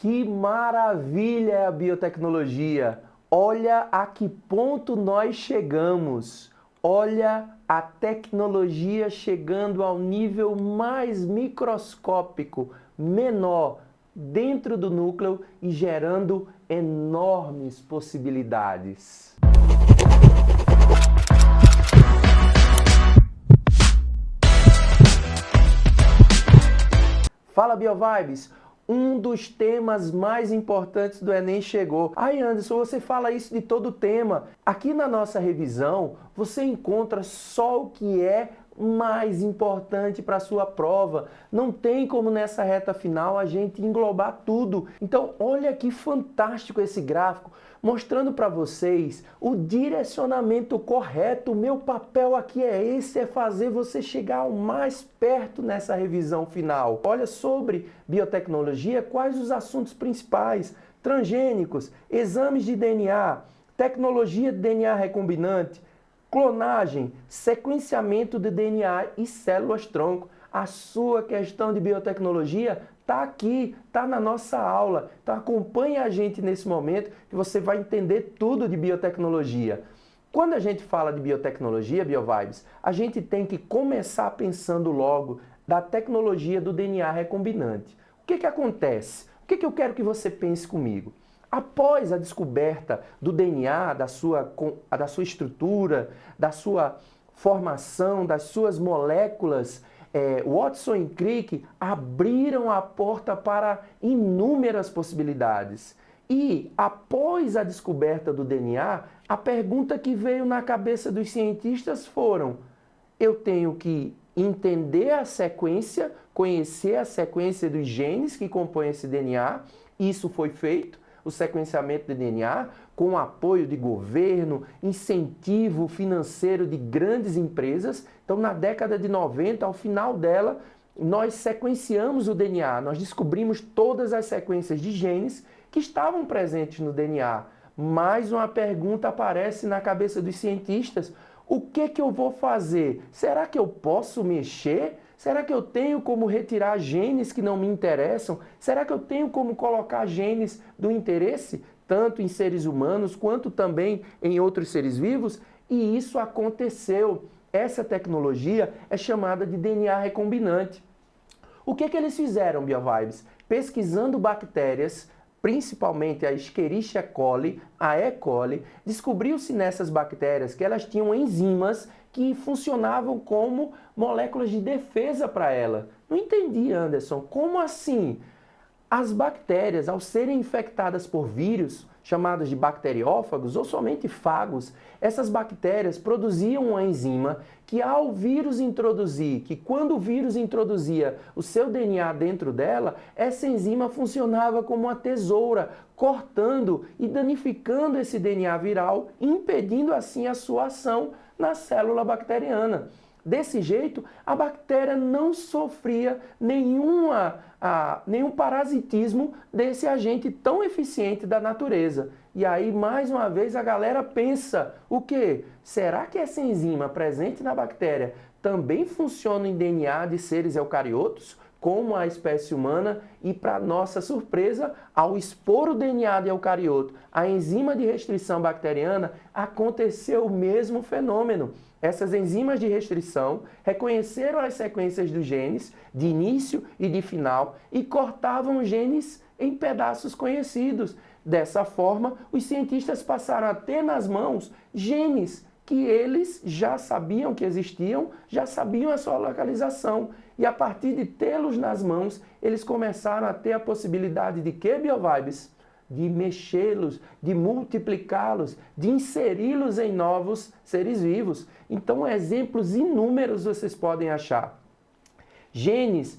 Que maravilha é a biotecnologia! Olha a que ponto nós chegamos. Olha a tecnologia chegando ao nível mais microscópico, menor, dentro do núcleo e gerando enormes possibilidades. Fala BioVibes! Um dos temas mais importantes do Enem chegou. Ai Anderson, você fala isso de todo tema. Aqui na nossa revisão, você encontra só o que é mais importante para a sua prova. Não tem como nessa reta final a gente englobar tudo. Então, olha que fantástico esse gráfico, mostrando para vocês o direcionamento correto. O meu papel aqui é esse, é fazer você chegar ao mais perto nessa revisão final. Olha sobre biotecnologia, quais os assuntos principais: transgênicos, exames de DNA, tecnologia de DNA recombinante, clonagem, sequenciamento de DNA e células-tronco. A sua questão de biotecnologia está aqui, está na nossa aula. Então acompanhe a gente nesse momento que você vai entender tudo de biotecnologia. Quando a gente fala de biotecnologia, BioVibes, a gente tem que começar pensando logo da tecnologia do DNA recombinante. O que acontece? O que eu quero que você pense comigo? Após a descoberta do DNA, da sua estrutura, da sua formação, das suas moléculas, Watson e Crick abriram a porta para inúmeras possibilidades. E após a descoberta do DNA, a pergunta que veio na cabeça dos cientistas foram: eu tenho que entender a sequência, conhecer a sequência dos genes que compõem esse DNA. Isso foi feito, o sequenciamento de DNA, com o apoio de governo, incentivo financeiro de grandes empresas. Então, na década de 90, ao final dela, nós sequenciamos o DNA, nós descobrimos todas as sequências de genes que estavam presentes no DNA. Mais uma pergunta aparece na cabeça dos cientistas: o que eu vou fazer? Será que eu posso mexer? Será que eu tenho como retirar genes que não me interessam? Será que eu tenho como colocar genes do interesse, tanto em seres humanos quanto também em outros seres vivos? E isso aconteceu. Essa tecnologia é chamada de DNA recombinante. O que eles fizeram, BioVibes? Pesquisando bactérias, principalmente a Escherichia coli, a E. coli, descobriu-se nessas bactérias que elas tinham enzimas que funcionavam como moléculas de defesa para ela. Não entendi, Anderson, como assim? As bactérias, ao serem infectadas por vírus, chamados de bacteriófagos ou somente fagos, essas bactérias produziam uma enzima que, ao vírus introduzir, que quando o vírus introduzia o seu DNA dentro dela, essa enzima funcionava como uma tesoura, cortando e danificando esse DNA viral, impedindo assim a sua ação na célula bacteriana. Desse jeito, a bactéria não sofria nenhum parasitismo desse agente tão eficiente da natureza. E aí, mais uma vez, a galera pensa: o quê? Será que essa enzima presente na bactéria também funciona em DNA de seres eucariotos, como a espécie humana? E, para nossa surpresa, ao expor o DNA de eucarioto à enzima de restrição bacteriana, aconteceu o mesmo fenômeno. Essas enzimas de restrição reconheceram as sequências dos genes de início e de final e cortavam os genes em pedaços conhecidos. Dessa forma, os cientistas passaram a ter nas mãos genes que eles já sabiam que existiam, já sabiam a sua localização. E a partir de tê-los nas mãos, eles começaram a ter a possibilidade de que, BioVibes? De mexê-los, de multiplicá-los, de inseri-los em novos seres vivos. Então, exemplos inúmeros vocês podem achar. Genes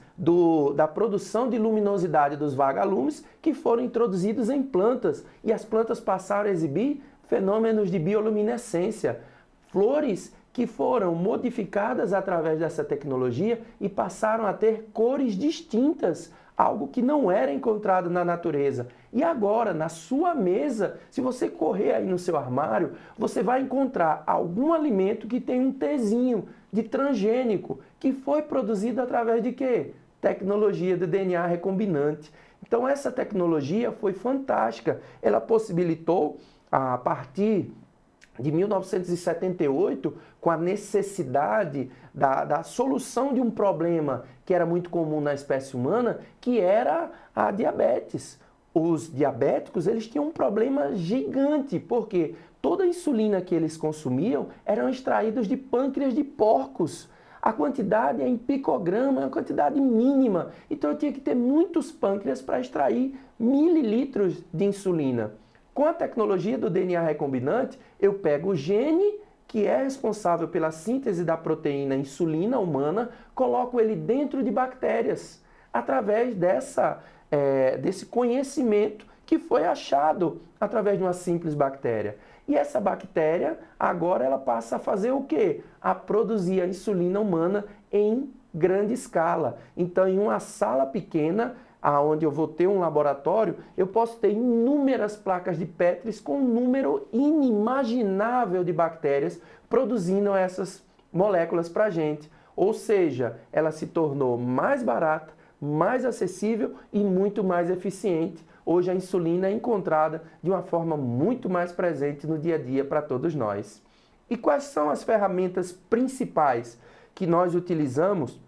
da produção de luminosidade dos vagalumes que foram introduzidos em plantas e as plantas passaram a exibir fenômenos de bioluminescência. Flores que foram modificadas através dessa tecnologia e passaram a ter cores distintas, algo que não era encontrado na natureza. E agora, na sua mesa, se você correr aí no seu armário, você vai encontrar algum alimento que tem um Tzinho de transgênico, que foi produzido através de quê? Tecnologia do DNA recombinante. Então essa tecnologia foi fantástica. Ela possibilitou, a partir de 1978, com a necessidade da solução de um problema que era muito comum na espécie humana, que era a diabetes. Os diabéticos, eles tinham um problema gigante, porque toda a insulina que eles consumiam eram extraídos de pâncreas de porcos. A quantidade é em picograma, é uma quantidade mínima. Então eu tinha que ter muitos pâncreas para extrair mililitros de insulina. Com a tecnologia do DNA recombinante, eu pego o gene que é responsável pela síntese da proteína insulina humana, coloco ele dentro de bactérias, através desse conhecimento que foi achado através de uma simples bactéria. E essa bactéria, agora ela passa a fazer o quê? A produzir a insulina humana em grande escala. Então, em uma sala pequena, onde eu vou ter um laboratório, eu posso ter inúmeras placas de Petri com um número inimaginável de bactérias produzindo essas moléculas para a gente. Ou seja, ela se tornou mais barata, mais acessível e muito mais eficiente. Hoje a insulina é encontrada de uma forma muito mais presente no dia a dia para todos nós. E quais são as ferramentas principais que nós utilizamos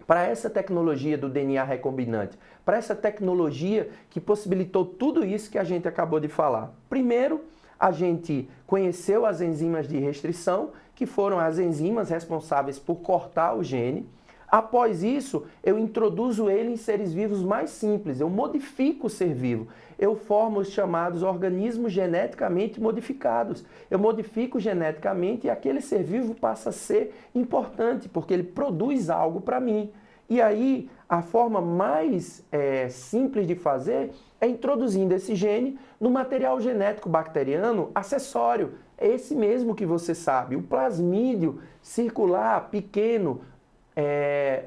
para essa tecnologia do DNA recombinante? Para essa tecnologia que possibilitou tudo isso que a gente acabou de falar. Primeiro, a gente conheceu as enzimas de restrição, que foram as enzimas responsáveis por cortar o gene. Após isso, eu introduzo ele em seres vivos mais simples, eu modifico o ser vivo, eu formo os chamados organismos geneticamente modificados. Eu modifico geneticamente e aquele ser vivo passa a ser importante, porque ele produz algo para mim. E aí, a forma mais simples de fazer é introduzindo esse gene no material genético bacteriano acessório. É esse mesmo que você sabe, o plasmídio circular, pequeno,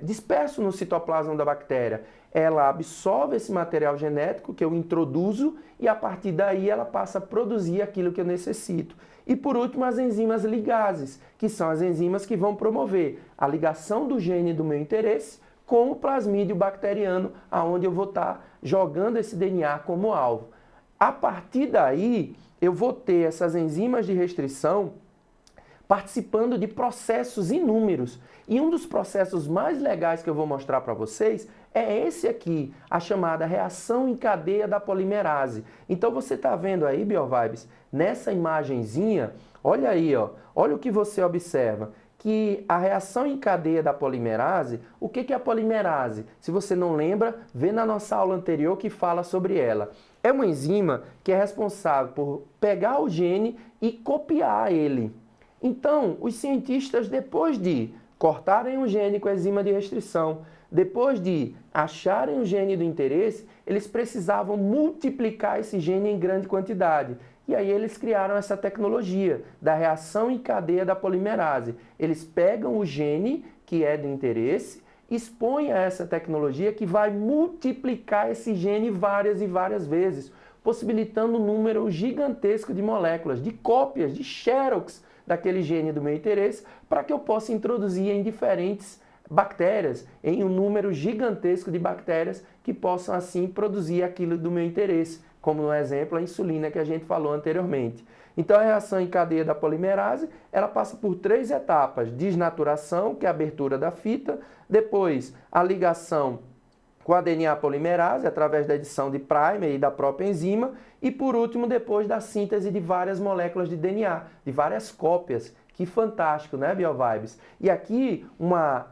disperso no citoplasma da bactéria. Ela absorve esse material genético que eu introduzo e a partir daí ela passa a produzir aquilo que eu necessito. E por último, as enzimas ligases, que são as enzimas que vão promover a ligação do gene do meu interesse com o plasmídio bacteriano, aonde eu vou estar jogando esse DNA como alvo. A partir daí, eu vou ter essas enzimas de restrição participando de processos inúmeros. E um dos processos mais legais que eu vou mostrar para vocês é esse aqui, a chamada reação em cadeia da polimerase. Então você está vendo aí, BioVibes, nessa imagenzinha, olha aí, ó, olha o que você observa, que a reação em cadeia da polimerase, o que é a polimerase? Se você não lembra, vê na nossa aula anterior que fala sobre ela. É uma enzima que é responsável por pegar o gene e copiar ele. Então, os cientistas, depois de cortarem o gene com a enzima de restrição, depois de acharem o gene do interesse, eles precisavam multiplicar esse gene em grande quantidade. E aí eles criaram essa tecnologia da reação em cadeia da polimerase. Eles pegam o gene que é do interesse, expõem a essa tecnologia que vai multiplicar esse gene várias e várias vezes, possibilitando um número gigantesco de moléculas, de cópias, de xerox daquele gene do meu interesse, para que eu possa introduzir em diferentes bactérias, em um número gigantesco de bactérias que possam assim produzir aquilo do meu interesse, como no exemplo a insulina que a gente falou anteriormente. Então a reação em cadeia da polimerase, ela passa por 3 etapas: desnaturação, que é a abertura da fita, depois a ligação com a DNA polimerase, através da edição de primer e da própria enzima, e por último, depois da síntese de várias moléculas de DNA, de várias cópias. Que fantástico, né, BioVibes? E aqui uma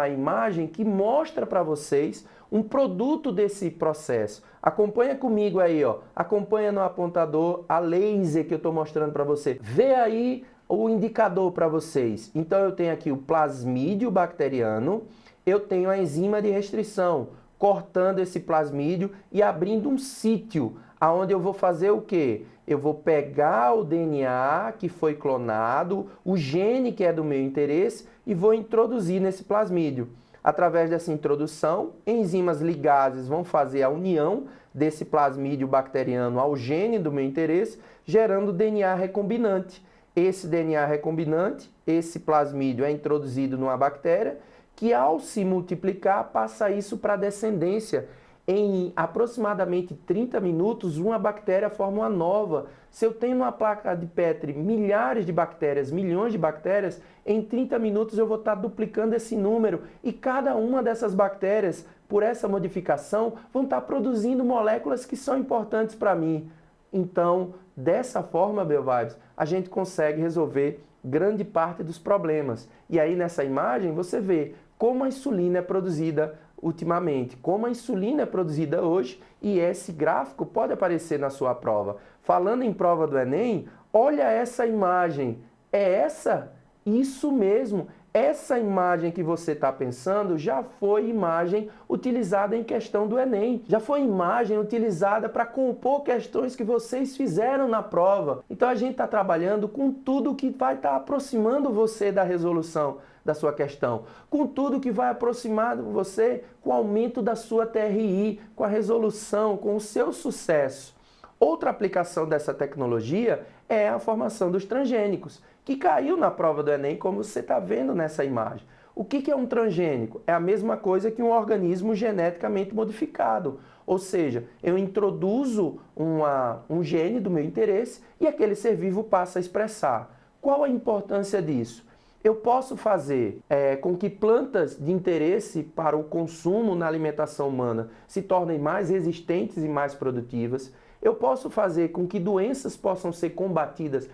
imagem que mostra para vocês um produto desse processo. Acompanha comigo aí, ó. Acompanha no apontador a laser que eu estou mostrando para você. Vê aí o indicador para vocês. Então eu tenho aqui o plasmídio bacteriano, eu tenho a enzima de restrição, cortando esse plasmídio e abrindo um sítio, aonde eu vou fazer o quê? Eu vou pegar o DNA que foi clonado, o gene que é do meu interesse e vou introduzir nesse plasmídio. Através dessa introdução, enzimas ligases vão fazer a união desse plasmídio bacteriano ao gene do meu interesse, gerando DNA recombinante. Esse DNA recombinante, esse plasmídio é introduzido numa bactéria que, ao se multiplicar, passa isso para a descendência. em aproximadamente 30 minutos, uma bactéria forma uma nova. Se eu tenho numa placa de Petri milhares de bactérias, milhões de bactérias, em 30 minutos eu vou estar duplicando esse número e cada uma dessas bactérias, por essa modificação, vão estar produzindo moléculas que são importantes para mim. Então, dessa forma, BioVibes, a gente consegue resolver grande parte dos problemas. E aí nessa imagem você vê como a insulina é produzida ultimamente, como a insulina é produzida hoje, e esse gráfico pode aparecer na sua prova. Falando em prova do Enem, olha essa imagem. É essa? Isso mesmo. Essa imagem que você está pensando já foi imagem utilizada em questão do Enem. Já foi imagem utilizada para compor questões que vocês fizeram na prova. Então a gente está trabalhando com tudo que vai estar aproximando você da resolução da sua questão, com tudo que vai aproximar você com o aumento da sua TRI, com a resolução, com o seu sucesso. Outra aplicação dessa tecnologia é a formação dos transgênicos, que caiu na prova do Enem, como você está vendo nessa imagem. O que é um transgênico? É a mesma coisa que um organismo geneticamente modificado. Ou seja, eu introduzo um gene do meu interesse e aquele ser vivo passa a expressar. Qual a importância disso? Eu posso fazer com que plantas de interesse para o consumo na alimentação humana se tornem mais resistentes e mais produtivas. Eu posso fazer com que doenças possam ser combatidas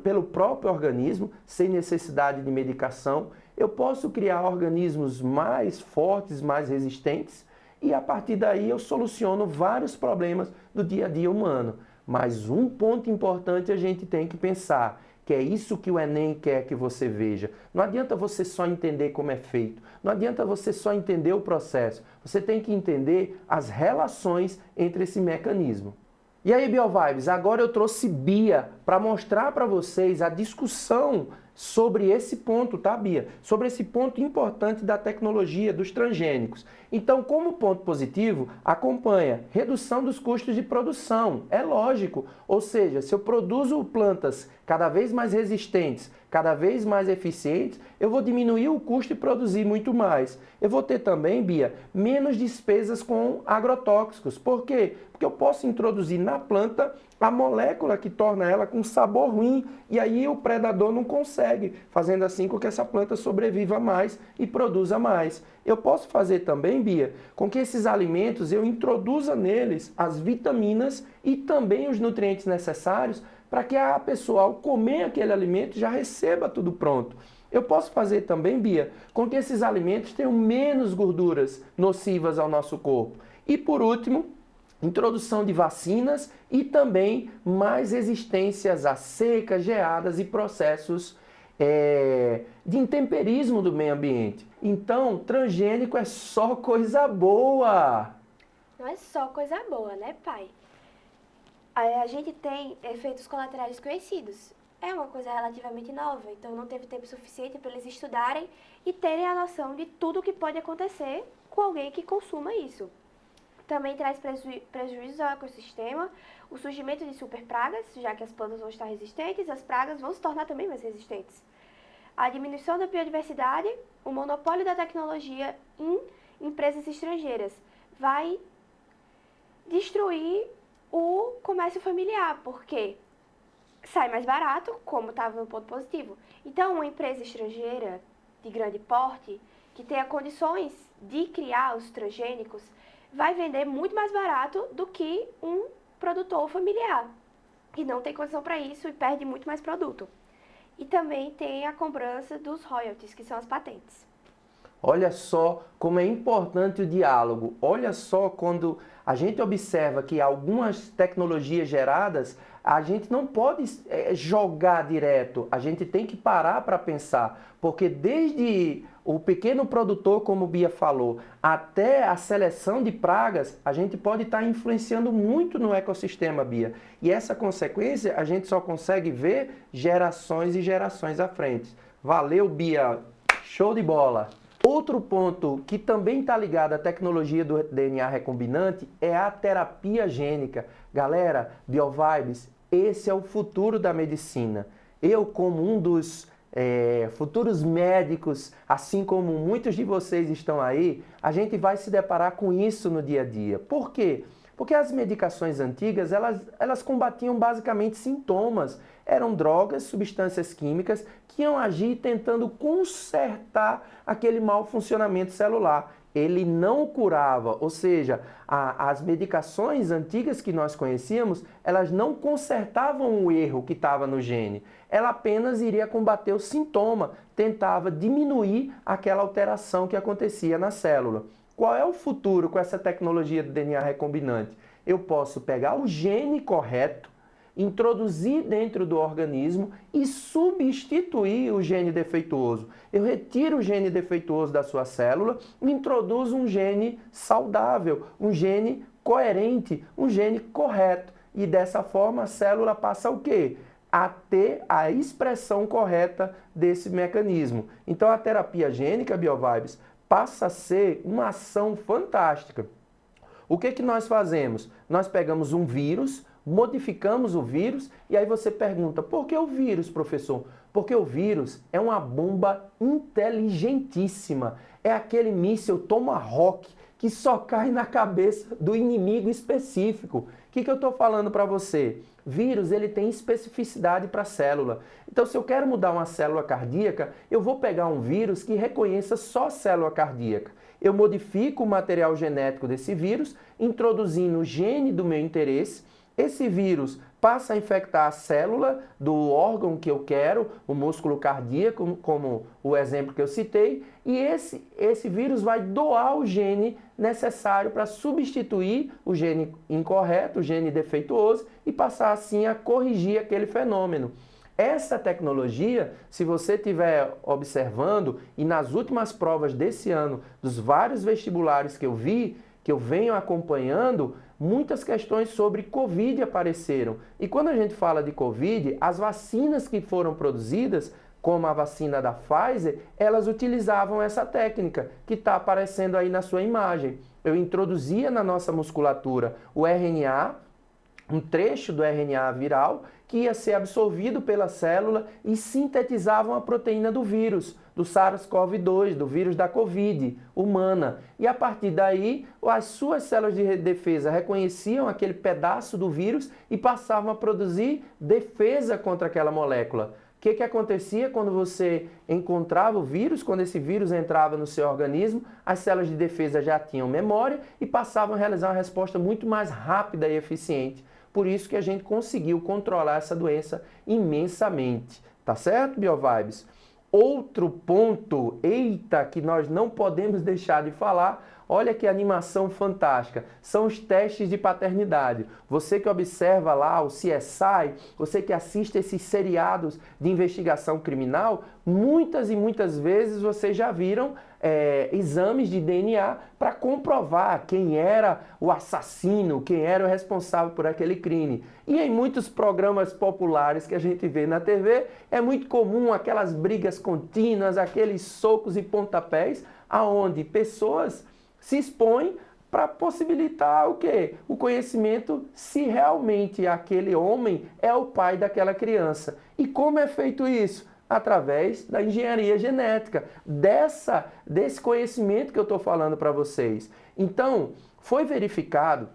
pelo próprio organismo, sem necessidade de medicação. Eu posso criar organismos mais fortes, mais resistentes, e a partir daí eu soluciono vários problemas do dia a dia humano. Mas um ponto importante a gente tem que pensar, que é isso que o Enem quer que você veja. Não adianta você só entender como é feito, não adianta você só entender o processo, você tem que entender as relações entre esse mecanismo. E aí, BioVibes, agora eu trouxe Bia para mostrar para vocês a discussão sobre esse ponto, tá, Bia? Sobre esse ponto importante da tecnologia dos transgênicos. Então, como ponto positivo, acompanha redução dos custos de produção. É lógico, ou seja, se eu produzo plantas cada vez mais resistentes, cada vez mais eficientes, eu vou diminuir o custo e produzir muito mais. Eu vou ter também, Bia, menos despesas com agrotóxicos. Por quê? Porque eu posso introduzir na planta a molécula que torna ela com sabor ruim e aí o predador não consegue, fazendo assim com que essa planta sobreviva mais e produza mais. Eu posso fazer também, Bia, com que esses alimentos eu introduza neles as vitaminas e também os nutrientes necessários para que a pessoa, ao comer aquele alimento, já receba tudo pronto. Eu posso fazer também, Bia, com que esses alimentos tenham menos gorduras nocivas ao nosso corpo. E por último, introdução de vacinas e também mais resistências a secas, geadas e processos de intemperismo do meio ambiente. Então, transgênico é só coisa boa. Não é só coisa boa, né, pai? A gente tem efeitos colaterais conhecidos. É uma coisa relativamente nova, então não teve tempo suficiente para eles estudarem e terem a noção de tudo o que pode acontecer com alguém que consuma isso. Também traz prejuízos ao ecossistema, o surgimento de superpragas, já que as plantas vão estar resistentes, as pragas vão se tornar também mais resistentes. A diminuição da biodiversidade, o monopólio da tecnologia em empresas estrangeiras vai destruir o comércio familiar, porque sai mais barato, como estava no ponto positivo. Então, uma empresa estrangeira de grande porte, que tenha condições de criar os transgênicos, vai vender muito mais barato do que um produtor familiar, que não tem condição para isso e perde muito mais produto. E também tem a cobrança dos royalties, que são as patentes. Olha só como é importante o diálogo. Olha só quando a gente observa que algumas tecnologias geradas, a gente não pode jogar direto. A gente tem que parar para pensar. Porque desde o pequeno produtor, como Bia falou, até a seleção de pragas, a gente pode estar influenciando muito no ecossistema, Bia. E essa consequência a gente só consegue ver gerações e gerações à frente. Valeu, Bia. Show de bola! Outro ponto que também está ligado à tecnologia do DNA recombinante é a terapia gênica. Galera, BioVibes, esse é o futuro da medicina. Eu, como um dos futuros médicos, assim como muitos de vocês estão aí, a gente vai se deparar com isso no dia a dia. Por quê? Porque as medicações antigas, elas combatiam basicamente sintomas. Eram drogas, substâncias químicas que iam agir tentando consertar aquele mau funcionamento celular. Ele não curava, ou seja, as medicações antigas que nós conhecíamos, elas não consertavam o erro que estava no gene. Ela apenas iria combater o sintoma, tentava diminuir aquela alteração que acontecia na célula. Qual é o futuro com essa tecnologia do DNA recombinante? Eu posso pegar o gene correto, introduzir dentro do organismo e substituir o gene defeituoso. Eu retiro o gene defeituoso da sua célula e introduzo um gene saudável, um gene coerente, um gene correto. E dessa forma a célula passa o quê? A ter a expressão correta desse mecanismo. Então a terapia gênica BioVibes passa a ser uma ação fantástica. O que nós fazemos? Nós pegamos um vírus, modificamos o vírus e aí você pergunta, por que o vírus, professor? Porque o vírus é uma bomba inteligentíssima. É aquele míssil Tomahawk que só cai na cabeça do inimigo específico. O que eu estou falando para você? Vírus, ele tem especificidade para a célula. Então, se eu quero mudar uma célula cardíaca, eu vou pegar um vírus que reconheça só célula cardíaca. Eu modifico o material genético desse vírus, introduzindo o gene do meu interesse. Esse vírus passa a infectar a célula do órgão que eu quero, o músculo cardíaco, como o exemplo que eu citei, e esse vírus vai doar o gene necessário para substituir o gene incorreto, o gene defeituoso, e passar assim a corrigir aquele fenômeno. Essa tecnologia, se você estiver observando, e nas últimas provas desse ano, dos vários vestibulares que eu vi, que eu venho acompanhando, muitas questões sobre Covid apareceram. E quando a gente fala de Covid, as vacinas que foram produzidas, como a vacina da Pfizer, elas utilizavam essa técnica que está aparecendo aí na sua imagem. Eu introduzia na nossa musculatura o RNA, um trecho do RNA viral, que ia ser absorvido pela célula e sintetizavam a proteína do vírus, do SARS-CoV-2, do vírus da Covid humana. E a partir daí, as suas células de defesa reconheciam aquele pedaço do vírus e passavam a produzir defesa contra aquela molécula. O que acontecia quando você encontrava o vírus? Quando esse vírus entrava no seu organismo, as células de defesa já tinham memória e passavam a realizar uma resposta muito mais rápida e eficiente. Por isso que a gente conseguiu controlar essa doença imensamente. Tá certo, BioVibes? Outro ponto, eita, que nós não podemos deixar de falar, olha que animação fantástica, são os testes de paternidade. Você que observa lá o CSI, você que assiste esses seriados de investigação criminal, muitas e muitas vezes vocês já viram exames de DNA para comprovar quem era o assassino, quem era o responsável por aquele crime. E em muitos programas populares que a gente vê na TV, é muito comum aquelas brigas contínuas, aqueles socos e pontapés, aonde pessoas se expõem para possibilitar o quê? O conhecimento se realmente aquele homem é o pai daquela criança. E como é feito isso? Através da engenharia genética, desse conhecimento que eu estou falando para vocês. Então, foi verificado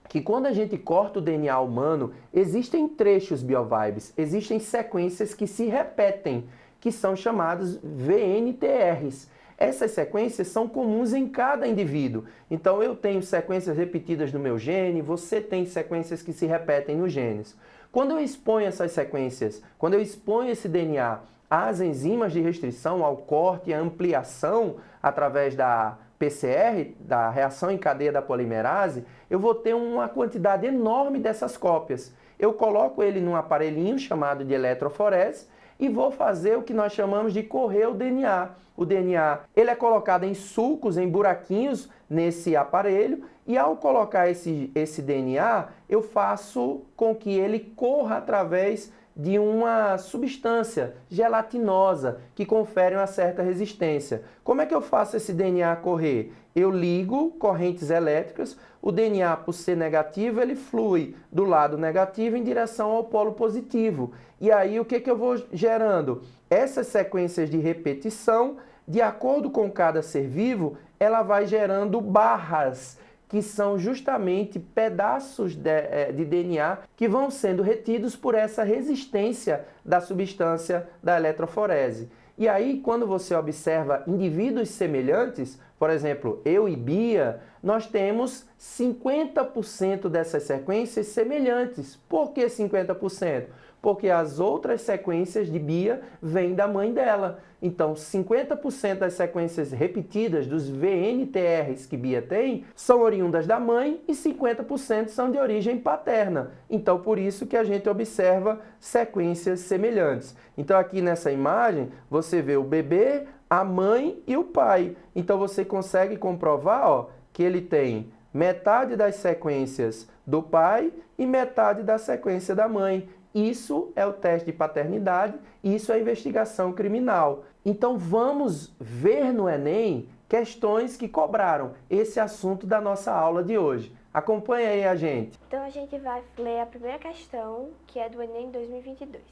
que quando a gente corta o DNA humano, existem trechos BioVibes, existem sequências que se repetem, que são chamadas VNTRs. Essas sequências são comuns em cada indivíduo. Então, eu tenho sequências repetidas no meu gene, você tem sequências que se repetem nos genes. Quando eu exponho essas sequências, quando eu exponho esse DNA às enzimas de restrição, ao corte e à ampliação através da PCR, da reação em cadeia da polimerase, eu vou ter uma quantidade enorme dessas cópias. Eu coloco ele num aparelhinho chamado de eletroforese e vou fazer o que nós chamamos de correr o DNA. O DNA ele é colocado em sulcos, em buraquinhos nesse aparelho e ao colocar esse DNA, eu faço com que ele corra através de uma substância gelatinosa que confere uma certa resistência. Como é que eu faço esse DNA correr? Eu ligo correntes elétricas, o DNA, por ser negativo, ele flui do lado negativo em direção ao polo positivo. E aí o que eu vou gerando? Essas sequências de repetição, de acordo com cada ser vivo, ela vai gerando barras, que são justamente pedaços de DNA que vão sendo retidos por essa resistência da substância da eletroforese. E aí, quando você observa indivíduos semelhantes, por exemplo, eu e Bia, nós temos 50% dessas sequências semelhantes. Por que 50%? Porque as outras sequências de Bia vêm da mãe dela. Então, 50% das sequências repetidas dos VNTRs que Bia tem são oriundas da mãe e 50% são de origem paterna. Então, por isso que a gente observa sequências semelhantes. Então, aqui nessa imagem, você vê o bebê, a mãe e o pai. Então, você consegue comprovar, ó, que ele tem metade das sequências do pai e metade da sequência da mãe. Isso é o teste de paternidade, isso é investigação criminal. Então vamos ver no Enem questões que cobraram esse assunto da nossa aula de hoje. Acompanhe aí a gente. Então a gente vai ler a primeira questão, que é do Enem 2022.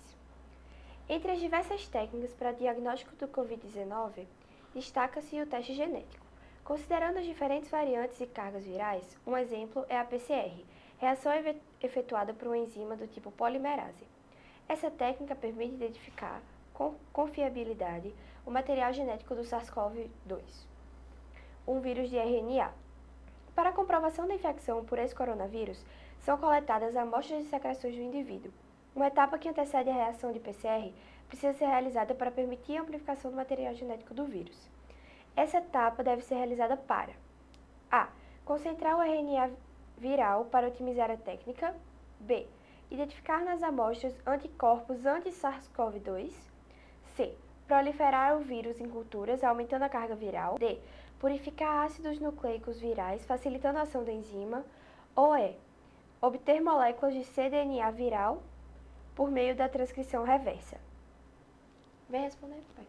Entre as diversas técnicas para diagnóstico do Covid-19, destaca-se o teste genético. Considerando as diferentes variantes e cargas virais, um exemplo é a PCR, reação efetuada por uma enzima do tipo polimerase. Essa técnica permite identificar com confiabilidade o material genético do SARS-CoV-2, um vírus de RNA. Para a comprovação da infecção por esse coronavírus, são coletadas amostras de secreções do indivíduo. Uma etapa que antecede a reação de PCR precisa ser realizada para permitir a amplificação do material genético do vírus. Essa etapa deve ser realizada para a. Concentrar o RNA viral para otimizar a técnica. B. Identificar nas amostras anticorpos anti-SARS-CoV-2. C. Proliferar o vírus em culturas, aumentando a carga viral. D. Purificar ácidos nucleicos virais, facilitando a ação da enzima. Ou E. Obter moléculas de cDNA viral por meio da transcrição reversa. Vem responder, pai.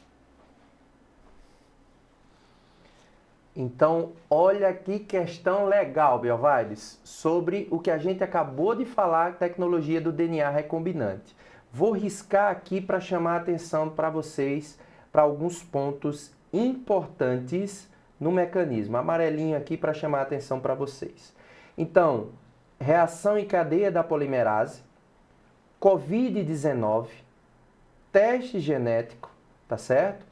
Então, olha que questão legal, Biovibes, sobre o que a gente acabou de falar, tecnologia do DNA recombinante. Vou riscar aqui para chamar a atenção para vocês para alguns pontos importantes no mecanismo. Amarelinho aqui para chamar a atenção para vocês. Então, reação em cadeia da polimerase, Covid-19, teste genético, tá certo?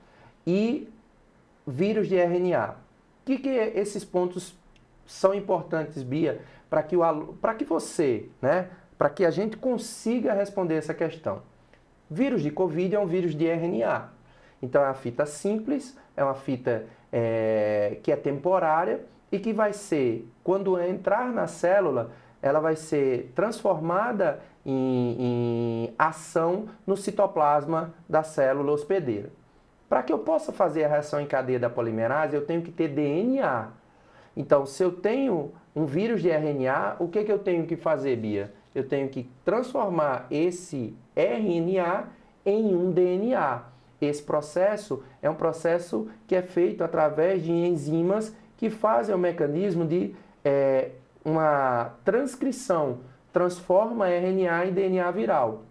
E vírus de RNA. O que esses pontos são importantes, Bia, para que você, né, para que a gente consiga responder essa questão? Vírus de Covid é um vírus de RNA. Então, é uma fita simples, é uma fita que é temporária e que vai ser, quando entrar na célula, ela vai ser transformada em ação no citoplasma da célula hospedeira. Para que eu possa fazer a reação em cadeia da polimerase, eu tenho que ter DNA. Então, se eu tenho um vírus de RNA, o que eu tenho que fazer, Bia? Eu tenho que transformar esse RNA em um DNA. Esse processo é um processo que é feito através de enzimas que fazem o mecanismo de uma transcrição, transforma RNA em DNA viral.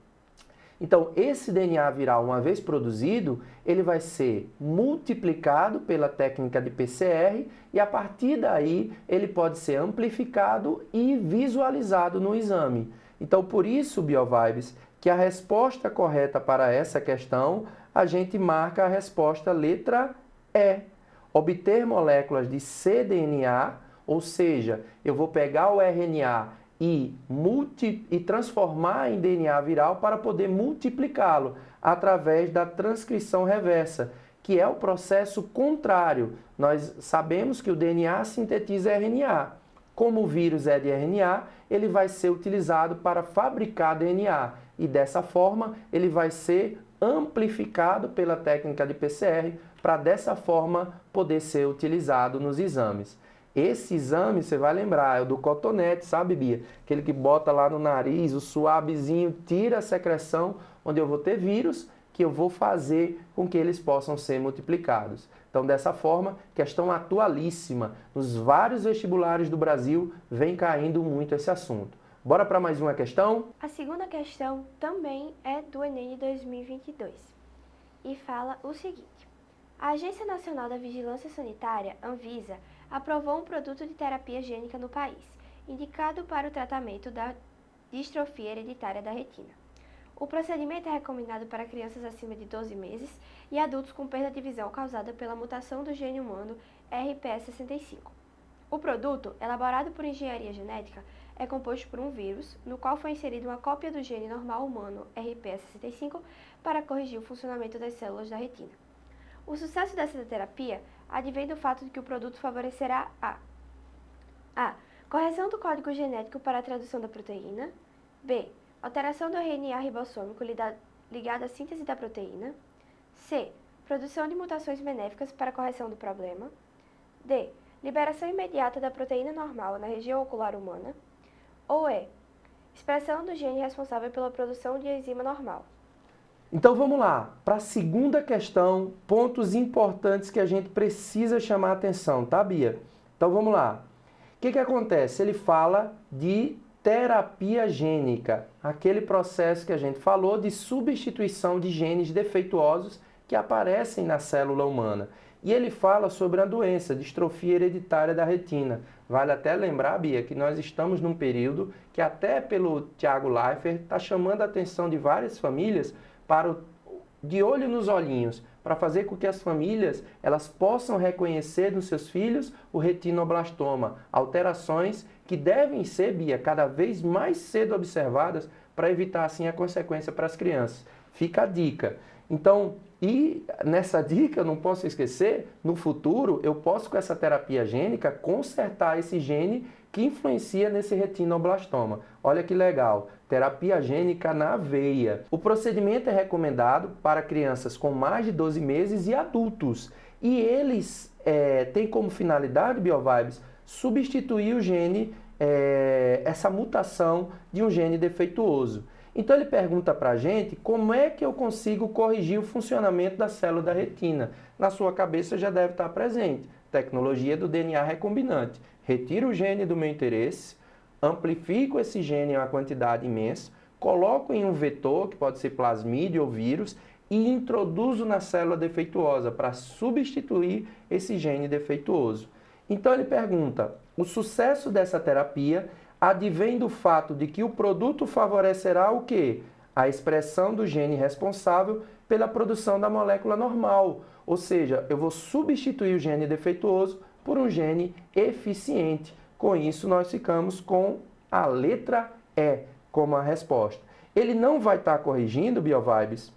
Então, esse DNA viral, uma vez produzido, ele vai ser multiplicado pela técnica de PCR e, a partir daí, ele pode ser amplificado e visualizado no exame. Então, por isso, Biovibes, que a resposta correta para essa questão, a gente marca a resposta letra E. Obter moléculas de cDNA, ou seja, eu vou pegar o RNA e transformar em DNA viral para poder multiplicá-lo através da transcrição reversa, que é o processo contrário. Nós sabemos que o DNA sintetiza RNA. Como o vírus é de RNA, ele vai ser utilizado para fabricar DNA e dessa forma ele vai ser amplificado pela técnica de PCR para dessa forma poder ser utilizado nos exames. Esse exame, você vai lembrar, é o do cotonete, sabe, Bia? Aquele que bota lá no nariz, o suavezinho, tira a secreção, onde eu vou ter vírus, que eu vou fazer com que eles possam ser multiplicados. Então, dessa forma, questão atualíssima. Nos vários vestibulares do Brasil, vem caindo muito esse assunto. Bora para mais uma questão? A segunda questão também é do Enem de 2022 e fala o seguinte: a Agência Nacional da Vigilância Sanitária, Anvisa, aprovou um produto de terapia gênica no país, indicado para o tratamento da distrofia hereditária da retina. O procedimento é recomendado para crianças acima de 12 meses e adultos com perda de visão causada pela mutação do gene humano RPE65. O produto, elaborado por engenharia genética, é composto por um vírus, no qual foi inserida uma cópia do gene normal humano RPE65 para corrigir o funcionamento das células da retina. O sucesso dessa terapia advém do fato de que o produto favorecerá a correção do código genético para a tradução da proteína, b. alteração do RNA ribossômico ligado à síntese da proteína, c. produção de mutações benéficas para a correção do problema, d. liberação imediata da proteína normal na região ocular humana, ou e. expressão do gene responsável pela produção de enzima normal. Então vamos lá, para a segunda questão, pontos importantes que a gente precisa chamar a atenção, tá, Bia? Então vamos lá. O que acontece? Ele fala de terapia gênica, aquele processo que a gente falou de substituição de genes defeituosos que aparecem na célula humana. E ele fala sobre a doença, distrofia hereditária da retina. Vale até lembrar, Bia, que nós estamos num período que até pelo Tiago Leifert está chamando a atenção de várias famílias para de olho nos olhinhos, para fazer com que as famílias elas possam reconhecer nos seus filhos o retinoblastoma, alterações que devem ser, Bia, cada vez mais cedo observadas para evitar assim a consequência para as crianças. Fica a dica. Então, e nessa dica, eu não posso esquecer, no futuro eu posso com essa terapia gênica consertar esse gene que influencia nesse retinoblastoma. Olha que legal, terapia gênica na veia. O procedimento é recomendado para crianças com mais de 12 meses e adultos. E eles têm como finalidade, BioVibes, substituir o gene, essa mutação de um gene defeituoso. Então ele pergunta para a gente como é que eu consigo corrigir o funcionamento da célula da retina. Na sua cabeça já deve estar presente. Tecnologia do DNA recombinante. Retiro o gene do meu interesse, amplifico esse gene em uma quantidade imensa, coloco em um vetor, que pode ser plasmídio ou vírus, e introduzo na célula defeituosa para substituir esse gene defeituoso. Então ele pergunta, o sucesso dessa terapia advém do fato de que o produto favorecerá o quê? A expressão do gene responsável pela produção da molécula normal. Ou seja, eu vou substituir o gene defeituoso por um gene eficiente. Com isso, nós ficamos com a letra E como a resposta. Ele não vai estar corrigindo, BioVibes,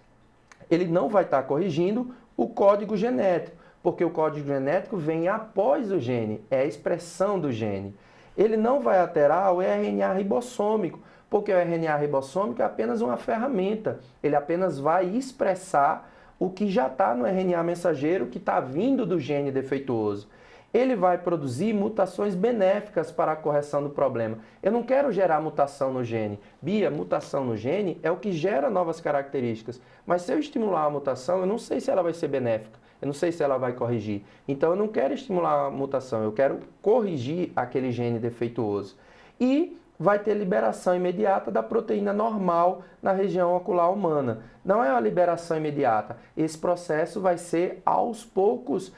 ele não vai estar corrigindo o código genético, porque o código genético vem após o gene, é a expressão do gene. Ele não vai alterar o RNA ribossômico, porque o RNA ribossômico é apenas uma ferramenta. Ele apenas vai expressar o que já está no RNA mensageiro, que está vindo do gene defeituoso. Ele vai produzir mutações benéficas para a correção do problema. Eu não quero gerar mutação no gene. Bia, mutação no gene é o que gera novas características. Mas se eu estimular a mutação, eu não sei se ela vai ser benéfica. Eu não sei se ela vai corrigir. Então, eu não quero estimular a mutação, eu quero corrigir aquele gene defeituoso. E vai ter liberação imediata da proteína normal na região ocular humana. Não é uma liberação imediata. Esse processo vai ser aos poucos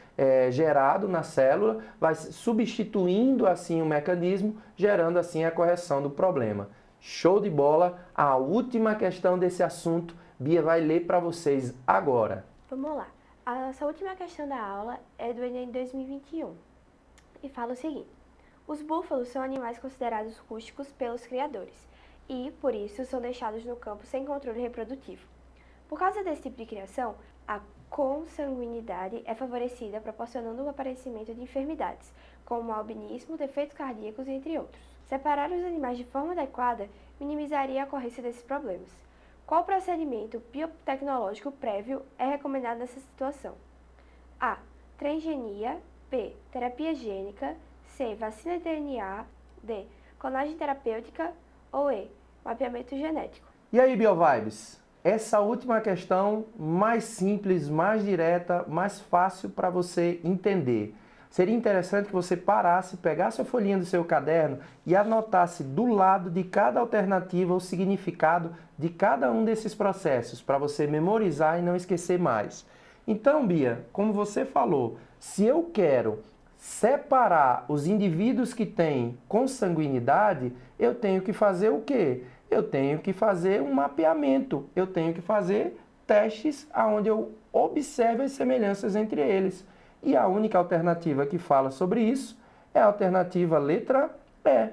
gerado na célula, vai substituindo assim o mecanismo, gerando assim a correção do problema. Show de bola! A última questão desse assunto, Bia vai ler para vocês agora. Vamos lá. A nossa última questão da aula é do Enem 2021 e fala o seguinte: os búfalos são animais considerados rústicos pelos criadores e, por isso, são deixados no campo sem controle reprodutivo. Por causa desse tipo de criação, a consanguinidade é favorecida, proporcionando o aparecimento de enfermidades, como albinismo, defeitos cardíacos, entre outros. Separar os animais de forma adequada minimizaria a ocorrência desses problemas. Qual procedimento biotecnológico prévio é recomendado nessa situação? A. Transgenia. B. Terapia gênica. C. Vacina de DNA. D. Clonagem terapêutica. Ou E. Mapeamento genético. E aí, BioVibes? Essa última questão, mais simples, mais direta, mais fácil para você entender. Seria interessante que você parasse, pegasse a folhinha do seu caderno e anotasse do lado de cada alternativa o significado de cada um desses processos, para você memorizar e não esquecer mais. Então, Bia, como você falou, se eu quero separar os indivíduos que têm consanguinidade, eu tenho que fazer o quê? Eu tenho que fazer um mapeamento, eu tenho que fazer testes onde eu observe as semelhanças entre eles. E a única alternativa que fala sobre isso é a alternativa letra E,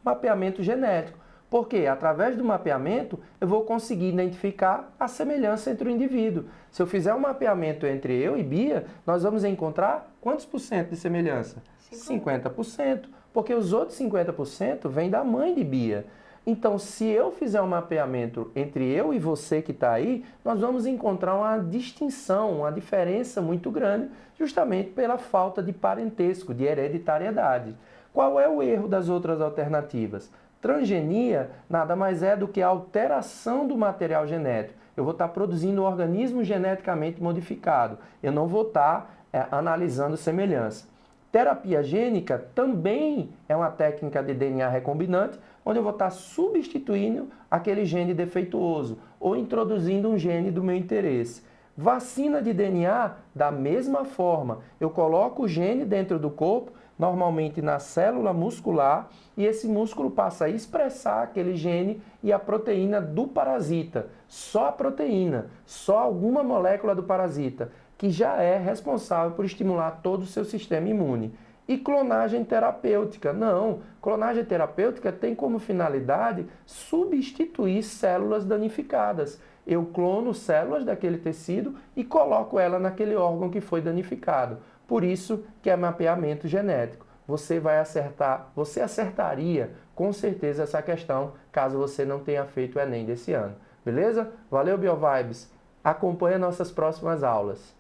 mapeamento genético. Porque através do mapeamento eu vou conseguir identificar a semelhança entre o indivíduo. Se eu fizer um mapeamento entre eu e Bia, nós vamos encontrar quantos por cento de semelhança? 50%, porque os outros 50% vêm da mãe de Bia. Então, se eu fizer um mapeamento entre eu e você que está aí, nós vamos encontrar uma distinção, uma diferença muito grande, justamente pela falta de parentesco, de hereditariedade. Qual é o erro das outras alternativas? Transgenia nada mais é do que a alteração do material genético. Eu vou estar produzindo um organismo geneticamente modificado. Eu não vou estar analisando semelhança. Terapia gênica também é uma técnica de DNA recombinante, onde eu vou estar substituindo aquele gene defeituoso ou introduzindo um gene do meu interesse. Vacina de DNA, da mesma forma, eu coloco o gene dentro do corpo, normalmente na célula muscular, e esse músculo passa a expressar aquele gene e a proteína do parasita. Só a proteína, só alguma molécula do parasita, que já é responsável por estimular todo o seu sistema imune. E clonagem terapêutica? Não, clonagem terapêutica tem como finalidade substituir células danificadas. Eu clono células daquele tecido e coloco ela naquele órgão que foi danificado. Por isso que é mapeamento genético. Você vai acertar, você acertaria com certeza essa questão, caso você não tenha feito o Enem desse ano. Beleza? Valeu, BioVibes! Acompanhe nossas próximas aulas.